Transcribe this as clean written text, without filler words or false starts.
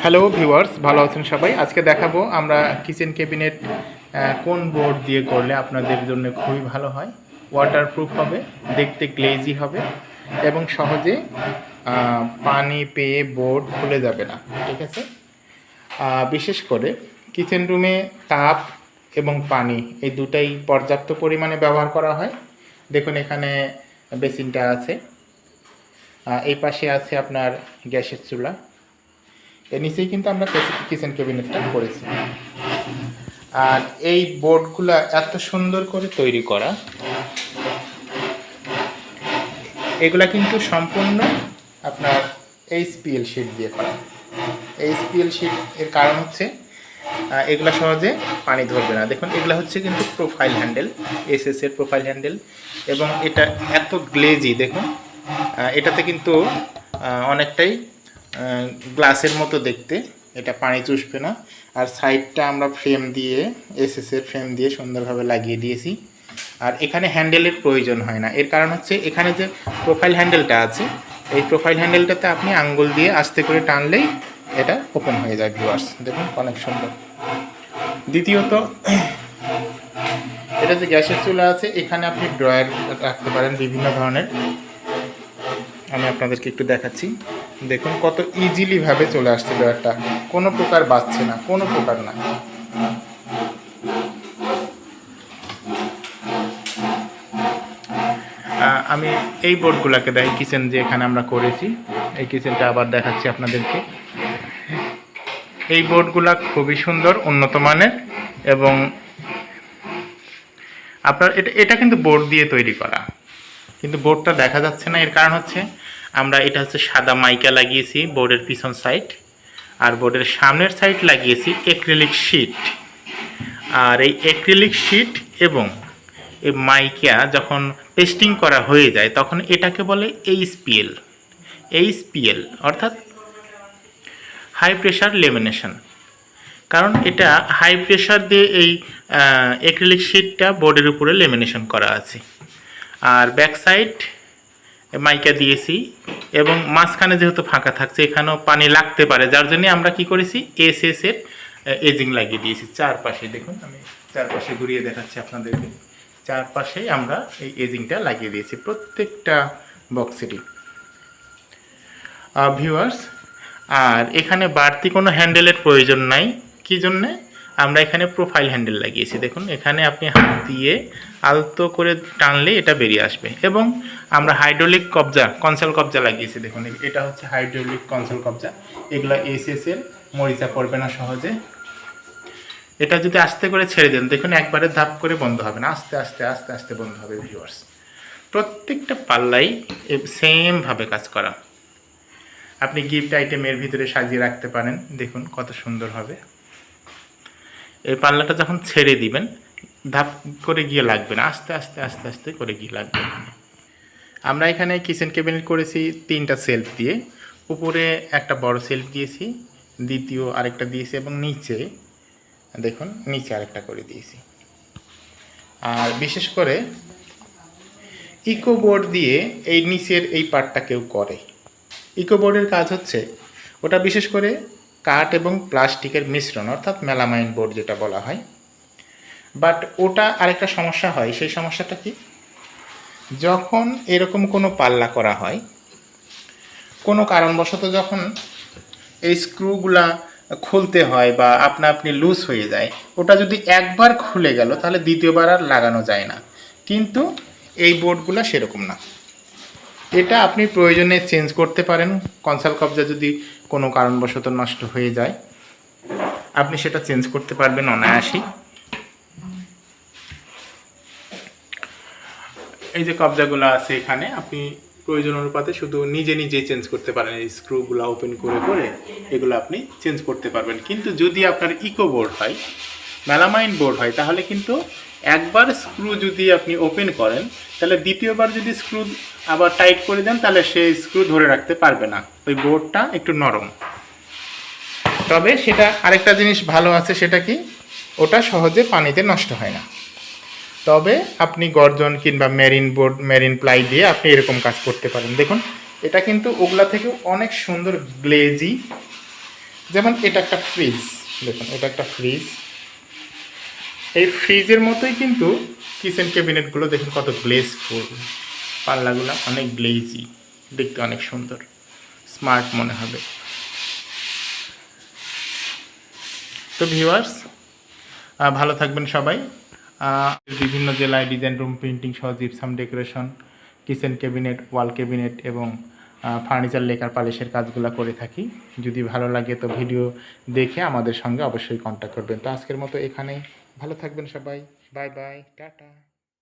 Hello viewers, ভালো আছেন সবাই। আজকে দেখাবো আমরা কিচেন ক্যাবিনেট কোন বোর্ড দিয়ে করলে আপনাদের জন্য খুবই ভালো হয়, ওয়াটারপ্রুফ হবে, দেখতে গ্লেজি হবে এবং সহজে পানি পেয়ে বোর্ড খুলে যাবে না। ঠিক আছে। বিশেষ করে কিচেন রুমে তাপ এবং পানি এই দুটাই পর্যাপ্ত পরিমাণে ব্যবহার করা হয়। দেখুন এখানে বেসিনটা আছে, এই পাশে আছে আপনার গ্যাসের চুলা, এর নিচেই কিন্তু আমরা কিচেন ক্যাবিনেটটা করেছি। আর এই বোর্ডগুলো এত সুন্দর করে তৈরি করা, এগুলা কিন্তু সম্পূর্ণ আপনার এইচপিএল শিট দিয়ে করা। এইচপিএল শিট এর কারণ হচ্ছে এগুলা সহজে পানি ধরবে না। দেখুন এগুলা হচ্ছে কিন্তু প্রোফাইল হ্যান্ডেল, এসএস এর প্রোফাইল হ্যান্ডেল, এবং এটা এত গ্লেজি। দেখুন এটাতে কিন্তু অনেকটাই গ্লাসের মতো দেখতে, এটা পানি চুষবে না। আর সাইডটা আমরা ফ্রেম দিয়ে, এসএস এর ফ্রেম দিয়ে সুন্দরভাবে লাগিয়ে দিয়েছি। আর এখানে হ্যান্ডেলের প্রয়োজন হয় না। এর কারণ হচ্ছে এখানে যে প্রোফাইল হ্যান্ডেলটা আছে, এই প্রোফাইল হ্যান্ডেলটাতে আপনি আঙ্গুল দিয়ে আস্তে করে টানলেই এটা ওপেন হয়ে যায়। ভিউয়ার্স দেখুন অনেক সুন্দর। দ্বিতীয়ত, এটা যে গ্যাসের চুলা আছে, এখানে আপনি ড্রয়ার রাখতে পারেন বিভিন্ন ধরনের। আমি আপনাদেরকে একটু দেখাচ্ছি। দেখুন কত ইজিলি ভাবে চলে আসছে ড্রয়ারটা, কোনো প্রকার বাজছে না, কোনো প্রকার না। আমি এই বোর্ডগুলোকে দেয় কিচেন যে এখানে আমরা করেছি, এই কিচেনটা আবার দেখাচ্ছি আপনাদেরকে। এই বোর্ডগুলা খুবই সুন্দর, উন্নত মানের, এবং আপনার এটা কিন্তু বোর্ড দিয়ে তৈরি করা, কিন্তু বোর্ডটা দেখা যাচ্ছে না। এর কারণ হচ্ছে আমরা এটা হচ্ছে সাদা মাইকা লাগিয়েছি বোর্ডের পিছন সাইড, আর বোর্ডের সামনের সাইড লাগিয়েছি অ্যাক্রিলিক শিট। আর এই অ্যাক্রিলিক শিট এবং এই মাইকা যখন পেস্টিং করা হয়ে যায় তখন এটাকে বলে এইচপিএল। এইচপিএল অর্থাৎ হাই প্রেশার লেমিনেশন। কারণ এটা হাই প্রেশার দিয়ে এই অ্যাক্রিলিক শিটটা বোর্ডের উপরে লেমিনেশন করা আছে। আর ব্যাক সাইড মাইকা দিয়েছি, এবং মাঝখানে যেহেতু ফাঁকা থাকছে এখানেও পানি লাগতে পারে, যার জন্য আমরা কি করেছি এসএস এর এজিং লাগিয়ে দিয়েছি চারপাশে। দেখুন আমি চারপাশে ঘুরিয়ে দেখাচ্ছি আপনাদেরকে। চারপাশে আমরা এই এজিংটা লাগিয়ে দিয়েছি প্রত্যেকটা বক্সেরই। ভিউয়ার্স, আর এখানে বাড়তি কোনো হ্যান্ডেলের প্রয়োজন নাই। কি জন্যে? আমরা এখানে প্রোফাইল হ্যান্ডেল লাগিয়েছি। দেখুন এখানে আপনি হাত দিয়ে আলতো করে টানলে এটা বেরিয়ে আসবে, এবং আমরা হাইড্রোলিক কবজা, কনসোল কবজা লাগিয়েছি। দেখুন এটা হচ্ছে হাইড্রোলিক কনসোল কবজা। এগুলো এসএস এর, মরিচা পড়বে না সহজে। এটা যদি আস্তে করে ছেড়ে দেন, দেখুন একবারে ধাপ করে বন্ধ হবে না, আস্তে আস্তে আস্তে আস্তে বন্ধ হবে। ভিউয়ার্স, প্রত্যেকটা পাল্লাই সেমভাবে কাজ করা। আপনি গিফট আইটেমের ভিতরে সাজিয়ে রাখতে পারেন। দেখুন কত সুন্দর হবে। এই পাল্লাটা যখন ছেড়ে দিবেন, ধাপ করে গিয়ে লাগবে না, আস্তে আস্তে আস্তে আস্তে করে গিয়ে লাগবে। আমরা এখানে কিচেন ক্যাবিনেট করেছি 3টা সেলফ দিয়ে। উপরে একটা বড় সেলফ দিয়েছি, দ্বিতীয় আরেকটা দিয়েছি, এবং নিচে দেখুন নিচে আরেকটা করে দিয়েছি। আর বিশেষ করে ইকোবোর্ড দিয়ে এই নিচের এই পার্টটা কেউ করে। ইকোবোর্ডের কাজ হচ্ছে ওটা বিশেষ করে কাঠ এবং প্লাস্টিকের মিশ্রণ, অর্থাৎ মেলামাইন বোর্ড যেটা বলা হয়। বাট ওটা আরেকটা সমস্যা হয়। সেই সমস্যাটা কি? যখন এরকম কোনো পাল্লা করা হয়, কোনো কারণবশত যখন এই স্ক্রুগুলা খুলতে হয় বা আপনি লুজ হয়ে যায়, ওটা যদি একবার খুলে গেল তাহলে দ্বিতীয়বার আর লাগানো যায় না। কিন্তু এই বোর্ডগুলো সেরকম না। এটা আপনি প্রয়োজনে চেঞ্জ করতে পারেন। কনসোল কবজা যদি কোনো কারণবশত নষ্ট হয়ে যায়, আপনি সেটা চেঞ্জ করতে পারবেন অনায়াসেই। এই যে কবজাগুলো আছে এখানে, আপনি প্রয়োজন অনুপাতে শুধু নিজে নিজেই চেঞ্জ করতে পারেন। এই স্ক্রুগুলো ওপেন করে করে এগুলো আপনি চেঞ্জ করতে পারবেন। কিন্তু যদি আপনার ইকো বোর্ড হয়, মেলামাইন বোর্ড হয়, তাহলে কিন্তু একবার স্ক্রু যদি আপনি ওপেন করেন, তাহলে দ্বিতীয়বার যদি স্ক্রু আবার টাইট করে দেন, তাহলে সেই স্ক্রু ধরে রাখতে পারবে না। ওই বোর্ডটা একটু নরম। তবে সেটা আরেকটা জিনিস ভালো আছে, সেটা কি? ওটা সহজে পানিতে নষ্ট হয় না। তবে আপনি গর্জন কিংবা মেরিন বোর্ড, মেরিন প্লাই দিয়ে আপনি এরকম কাজ করতে পারেন। দেখুন এটা কিন্তু ওগুলা থেকেও অনেক সুন্দর গ্লেজি যেমন এটা একটা ফ্রিজ, দেখুন এটা একটা ফ্রিজ। এই ফ্রিজের মতোই কিন্তু কিচেন ক্যাবিনেটগুলো দেখুন কত গ্লেজফুল, পাল্লাগুলো অনেক গ্লেজি, দেখতে অনেক সুন্দর, স্মার্ট মনে হবে। তো ভিউয়ার্স, ভালো থাকবেন সবাই। বিভিন্ন জেলায় ডিজাইন রুম প্রিন্টিং সহ জিপসাম ডেকোরেশন, কিচেন ক্যাবিনেট, ওয়াল ক্যাবিনেট এবং ফার্নিচার লেকার পালিশের কাজগুলো করে থাকি। যদি ভালো লাগে তো ভিডিও দেখে আমাদের সঙ্গে অবশ্যই কন্ট্যাক্ট করবেন। তো আজকের মতো এখানেই, ভালো থাকবেন সবাই, বাই বাই, টাটা।